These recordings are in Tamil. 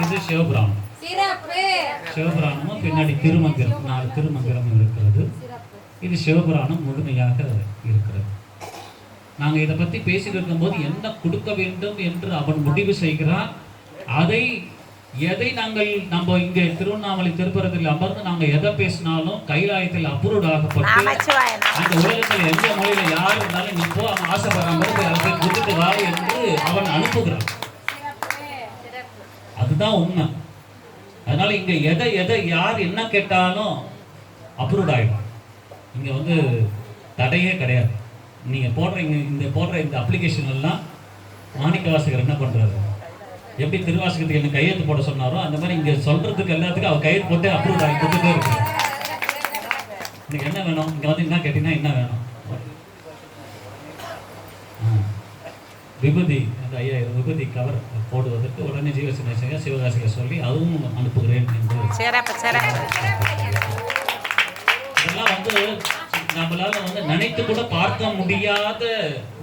இது சிவபுராணம். சிவபுராணமும் பின்னாடி திருமந்திரம், 4 திருமந்திரம் இருக்கிறது. இது சிவபுராணம் முழுமையாக இருக்கிறது. நாங்கள் இதை பற்றி பேசிட்டு இருக்கும்போது என்ன கொடுக்க வேண்டும் என்று அவன் முடிவு செய்கிறான். எதை நம்ம இங்கே திருவண்ணாமலை திருப்பரத்தில் அமர்ந்து நாங்கள் எதை பேசினாலும் கைலாயத்தில் அப்ரூவ் ஆகப்பட்டு அந்த உலகத்தில் எந்த மொழியில யார் இருந்தாலும் நீ போ, அவன் ஆசைப்படுற மாதிரி அதை கொடுத்துட்டு வா என்று அவன் அனுப்புகிறான். அதுதான் உண்மை. அதனால இங்க எதை யார் என்ன கேட்டாலும் அப்ரூவ் ஆகிடும். இங்க வந்து தடையே கிடையாது. நீங்க போடுற இந்த அப்ளிகேஷன் எல்லாம் மாணிக்க வாசகர் என்ன பண்றாரு, எப்படி திருவாசகத்துக்கு என்ன கையெழுத்து போட சொன்னாரோ அந்த மாதிரி இங்க சொல்றதுக்கு எல்லாத்துக்கும் அவர் கையெழுத்து போட்டு அப்ரூவ் ஆகி கொடுத்துட்டே இருக்கு. இன்னைக்கு என்ன வேணும், இங்க வந்து என்ன கேட்டீங்கன்னா என்ன வேணும், விபூதி, அந்த 5000 விபூதி கவர் போடுவதற்கு உடனே ஜீவசனேசங்க சிவகாசியை சொல்லி அதுவும் அனுப்புகிறேன் என்று. இதெல்லாம் வந்து நம்மளால வந்து நினைத்து கூட பார்க்க முடியாத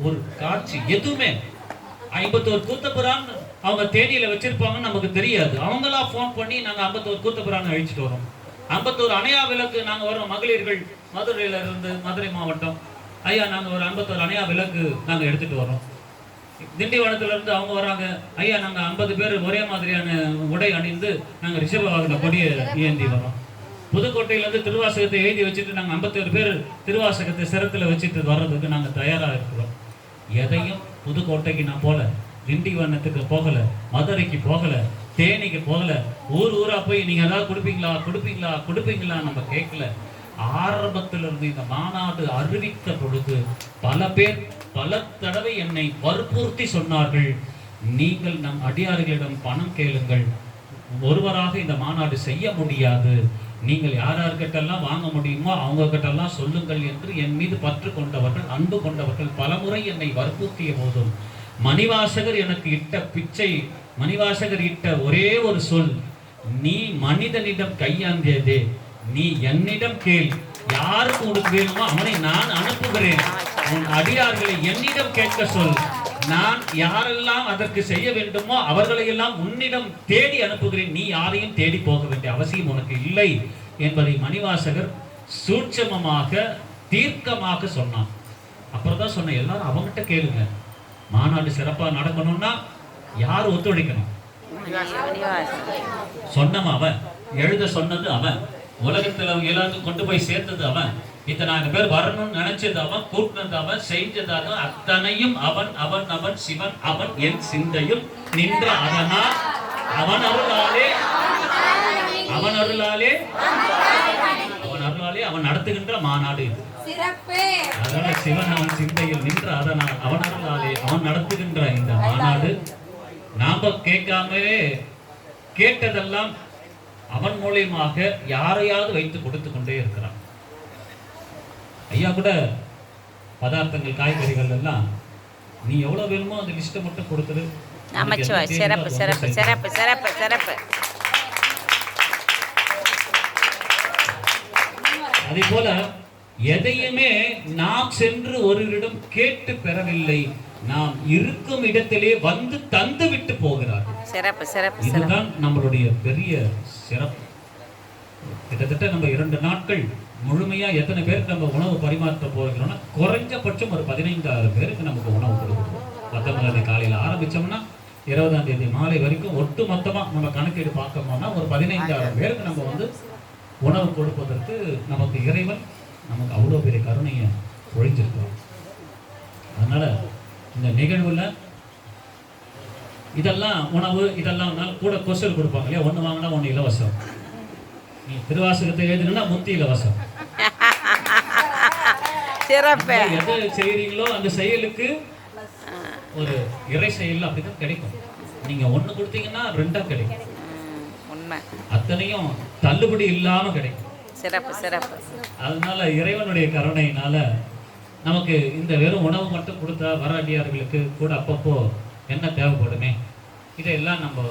ஒரு காட்சி. எதுவுமே 51 கூத்தப்புரான் அவங்க தேதியில வச்சிருப்பாங்கன்னு நமக்கு தெரியாது. அவங்களா போன் பண்ணி நாங்க 51 கூத்தப்புரான் அழிச்சிட்டு வரோம். 51 அணையா விளக்கு நாங்க வரோம். மகளிர்கள் மதுரையில இருந்து, மதுரை மாவட்டம், ஐயா நாங்க ஒரு 51 அணையா விளக்கு நாங்க எடுத்துட்டு வரோம். திண்டிவனத்துல இருந்து அவங்க வராங்க, ஐயா நாங்க 50 பேர் ஒரே மாதிரியான உடை அணிந்து நாங்க ரிஷப வாகன கொடியை ஏந்தி வரோம். புதுக்கோட்டையிலேருந்து திருவாசகத்தை எழுதி வச்சுட்டு நாங்கள் 51 பேர் திருவாசகத்தை சிரத்தில் வச்சுட்டு வர்றதுக்கு நாங்கள் தயாராக இருக்கிறோம். எதையும் புதுக்கோட்டைக்கு நான் போகல, திண்டிவனத்துக்கு போகலை, மதுரைக்கு போகலை, தேனிக்கு போகலை. ஊராக போய் நீங்கள் ஏதாவது கொடுப்பீங்களா நம்ம கேட்கல. ஆரம்பத்திலிருந்து இந்த மாநாடு அறிவித்த பொழுது பல பேர் பல தடவை என்னை வற்புறுத்தி சொன்னார்கள், நீங்கள் நம் அடியார்களிடம் பணம் கேளுங்கள், ஒருவராக இந்த மாநாடு செய்ய முடியாது, நீங்கள் யார்கிட்டெல்லாம் வாங்க முடியுமோ அவங்க கிட்டெல்லாம் சொல்லுங்கள் என்று என் மீது பற்று கொண்டவர்கள், அன்பு கொண்டவர்கள் பலமுறை என்னை வற்புறுத்திய போதும் மணிவாசகர் எனக்கு இட்ட பிச்சை, மணிவாசகர் இட்ட ஒரே ஒரு சொல், நீ மனிதனிடம் கையாந்தியதே, நீ என்னிடம் கேள், யாருக்கு உனக்கு வேணுமோ அவனை நான் அனுப்புகிறேன், உன் அடியார்களை என்னிடம் கேட்க சொல், நான் யாரெல்லாம் அதற்கு செய்ய வேண்டுமோ அவர்களை எல்லாம் உன்னிடம் தேடி அனுப்புகிறேன், நீ யாரையும் தேடி போக வேண்டிய அவசியம் உனக்கு இல்லை என்பதை மணிவாசகர் சூட்சமமாக தீர்க்கமாக சொன்னான். அப்புறம் தான் சொன்ன, எல்லாரும் அவங்ககிட்ட கேளுங்க, மாநாடு சிறப்பாக நடக்கணும்னா யார் ஒத்துழைக்கணும்? சொன்னவன் அவன், எழுத சொன்னது அவன், உலகத்தில் அவங்க எல்லாருக்கும் கொண்டு போய் சேர்த்தது அவன், இத்தனை பேர் வரணும்னு நினைச்சது அவன், கூட்டினது அவன், செஞ்சதாக அத்தனையும் அவன். அவன் சிவன், அவன் என் சிந்தையும் நின்ற அதனால் அவன் அருளாலே அவன் நடத்துகின்ற மாநாடு இது. அதனால சிவன் அவன் சிந்தையில் நின்ற அதனால் அவன் அருளாலே அவன் நடத்துகின்ற இந்த மாநாடு நாம கேட்காமலே கேட்டதெல்லாம் அவன் மூலியமாக யாரையாவது வைத்து கொடுத்து கொண்டே இருக்கிறான். ஐயா கூட பதார்த்தங்கள், காய்கறிகள் எல்லாம் நீ எவ்வளவு வேணுமோ அந்த லிஸ்ட்டை மட்டும் கொடுத்துரு. அதே போல எதையுமே நாம் சென்று ஒருவரிடம் கேட்டு பெறவில்லை, நாம் இருக்கும் இடத்திலே வந்து தந்து விட்டு போகிறார்கள். இதுதான் நம்மளுடைய பெரிய சிறப்பு. கிட்டத்தட்ட நம்ம 2 நாட்கள் முழுமையா எத்தனை பேருக்கு நம்ம உணவு பரிமாற்ற போகிறோம்னா குறைஞ்சபட்சம் ஒரு 15,000 பேருக்கு நமக்கு உணவு கொடுக்குறோம். 19ஆம் தேதி காலையில் ஆரம்பிச்சோம்னா 20ஆம் தேதி மாலை வரைக்கும் ஒட்டு மொத்தமா நம்ம கணக்கீடு பார்க்கணும்னா ஒரு 15,000 பேருக்கு நம்ம வந்து உணவு கொடுப்பதற்கு நமக்கு இறைவன் நமக்கு அவ்வளோ பெரிய கருணையை பொழிஞ்சிருக்கிறோம். அதனால இந்த நிகழ்வுல இதெல்லாம் உணவு இதெல்லாம் கூட கொசல் கொடுப்பாங்க இல்லையா, 1 வாங்கினா 1 இலவசம். நீ திருவாசகத்தை எழுதுனா முத்தி இலவசம். எதை செய்யறீங்களோ அந்த செயலுக்கு ஒரு இறை செயல் அப்படிதான் கிடைக்கும். நீங்க 1 கொடுத்தீங்கன்னா 2 கிடைக்கும். அத்தனையும் தள்ளுபடி இல்லாம கிடைக்கும். அதனால இறைவனுடைய கருணையினால நமக்கு இந்த வெறும் உணவு மட்டும் கொடுத்தா வர அடியார்களுக்கு கூட அப்பப்போ என்ன தேவைப்படுமே, இதையெல்லாம் நம்ம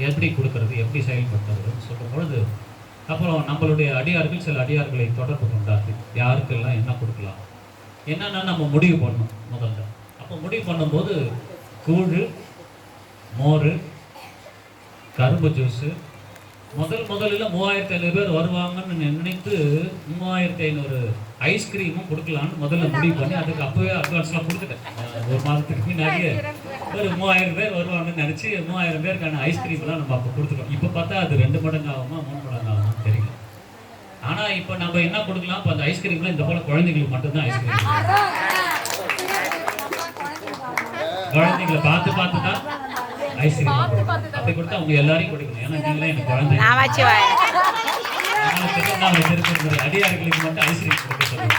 எப்படி கொடுக்கறது, எப்படி செயல்படுத்துறதுன்னு சொல்லும் பொழுது அப்புறம் நம்மளுடைய அடியார்கள் சில அடியார்களை தொடர்பு கொண்டார்கள், யாருக்கெல்லாம் என்ன கொடுக்கலாம் என்னன்னா நம்ம முடிவு பண்ணணும் முதல்ல. அப்போ முடிவு பண்ணும்போது கூழ், மோர், கரும்பு ஜூஸு. முதல்ல 3500 பேர் வருவாங்கன்னு நினைத்து 3500 ஐஸ்கிரீமும் கொடுக்கலான்னு முதல்ல முடிவு பண்ணி அதுக்கு அப்போவே அட்வான்ஸ்லாம் கொடுத்துட்டேன். ஒரு மாதத்துக்கு முன்னாடியே ஒரு 3000 பேர் வருவாங்கன்னு நினச்சி 3000 பேருக்கான ஐஸ்கிரீம்லாம் நம்ம அப்போ கொடுத்துட்டோம். இப்போ பார்த்தா அது 2 மடங்கு ஆகுமா 3 மடங்கு ஆகுமா தெரியல. ஆனால் இப்போ நம்ம என்ன கொடுக்கலாம், இப்போ அந்த ஐஸ்கிரீம்லாம் இந்த போல் குழந்தைங்களுக்கு மட்டும்தான் ஐஸ்கிரீம். குழந்தைங்களை பார்த்து தான் ஐஸ்கிரீம் அப்படி கொடுத்தா அவங்க எல்லாரையும் கொடுக்கணும். ஏன்னா நீங்களே எனக்கு குழந்தை அடியார்களுக்கு மட்டும் ஐஸ்கிரீம் கொடுக்க சொல்லுங்க.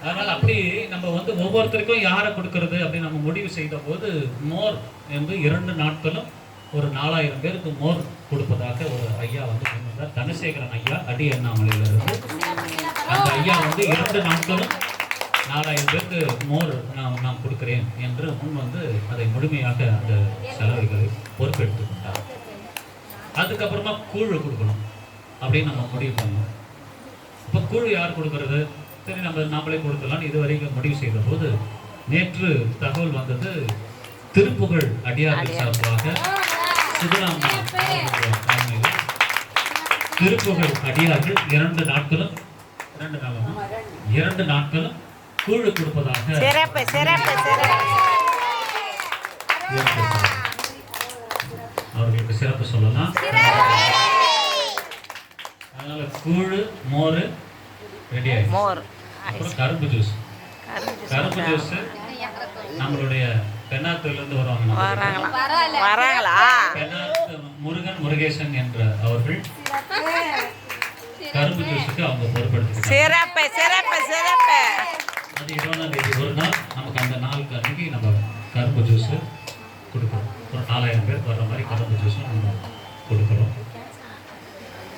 அதனால அப்படி நம்ம வந்து ஒவ்வொருத்தருக்கும் யாரை கொடுக்கறது அப்படின்னு நம்ம முடிவு செய்த போது மோர் வந்து 2 நாட்களும் ஒரு 4000 பேருக்கு மோர் கொடுப்பதாக ஒரு ஐயா வந்து சொன்னார். தனசேகரன் ஐயா, அடி அண்ணாமலையில இருந்து. அந்த ஐயா வந்து 2 நாட்களும் 4000 பேருக்கு மோர் நான் கொடுக்கிறேன் என்று முன் வந்து அதை முழுமையாக அந்த செலவுகளை பொறுப்பெடுத்து கொண்டார். அதுக்கப்புறமா கூழ் கொடுக்கணும் அப்படின்னு நம்ம முடிவு பண்ணோம். இப்போ கூழ் யார் கொடுக்கறது? சரி நாமளே கொடுக்கலாம் இதுவரைக்கும் முடிவு செய்த போது நேற்று தகவல் வந்தது. திருப்புகழ் அடியார்கள் சார்பாக சிவராம திருப்புகழ் அடியார்கள் 2 நாட்களும் கூழ் கொடுப்பதாக அவர்களுக்கு சிறப்பு சொல்லலாம். அதனால கூழ், மோர் ரெடி ஆயிடுச்சு. அப்புறம் கரும்பு ஜூஸ் நம்மளுடைய பெண்ணாத்திலிருந்து வராங்களா பெண்ணாத்து முருகேசன் என்ற அவர்கள் கரும்பு ஜூஸுக்கு அவங்க பொறுப்பெடுத்துக்கிட்டாங்க. அது 20ஆம் தேதி ஒரு நாள் நமக்கு அந்த நாளுக்கு அன்னைக்கு நம்ம கரும்பு ஜூஸ் கொடுக்குறோம். ஒரு 4000 பேர் வர்ற மாதிரி கரும்பு ஜூஸும் நம்ம கொடுக்குறோம்.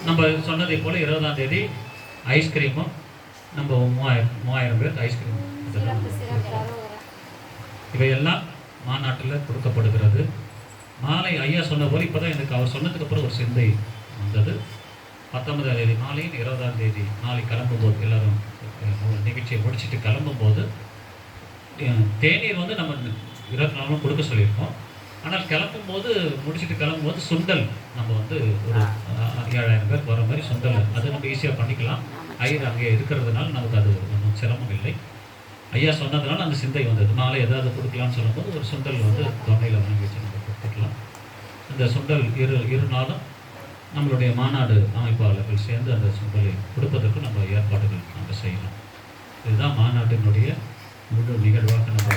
நம்ம சொன்னதை போல 20ஆம் தேதி ஐஸ்கிரீமும் நம்ம 3000 பேருக்கு ஐஸ்கிரீம் இதெல்லாம் இவையெல்லாம் மாநாட்டில் கொடுக்கப்படுகிறது. மாலை ஐயா சொன்ன போல இப்போதான் எனக்கு அவர் சொன்னதுக்கு அப்புறம் ஒரு சிந்தை வந்தது. 19ஆம் தேதி மாலையும் 20ஆம் தேதி மாலை கிளம்பும்போது எல்லாரும் நிகழ்ச்சியை முடிச்சுட்டு கிளம்பும்போது தேநீர் வந்து நம்ம 24 கொடுக்க சொல்லியிருக்கோம். ஆனால் முடிச்சுட்டு கிளம்பும்போது சுண்டல் நம்ம வந்து ஒரு 7000 பேர் வர மாதிரி சுண்டல் அது நம்ம ஈஸியாக பண்ணிக்கலாம். ஐயர் அங்கே இருக்கிறதுனால நமக்கு அது ஒன்றும் சிரமம் இல்லை. ஐயா சொன்னதுனால அந்த சிந்தை வந்தது. மாலை ஏதாவது கொடுக்கலான்னு சொல்லும்போது ஒரு சுண்டல் வந்து தொண்டையில் வாங்கி வச்சு நம்ம கொடுத்துக்கலாம். இந்த சுண்டல் இரு நாளும் நம்மளுடைய மாநாடு அமைப்பாளர்கள் சேர்ந்து அந்த சுண்டலை கொடுப்பதற்கு நம்ம ஏற்பாடுகள் நம்ம செய்யலாம். இதுதான் மாநாட்டினுடைய முழு நிகழ்வாக நம்ம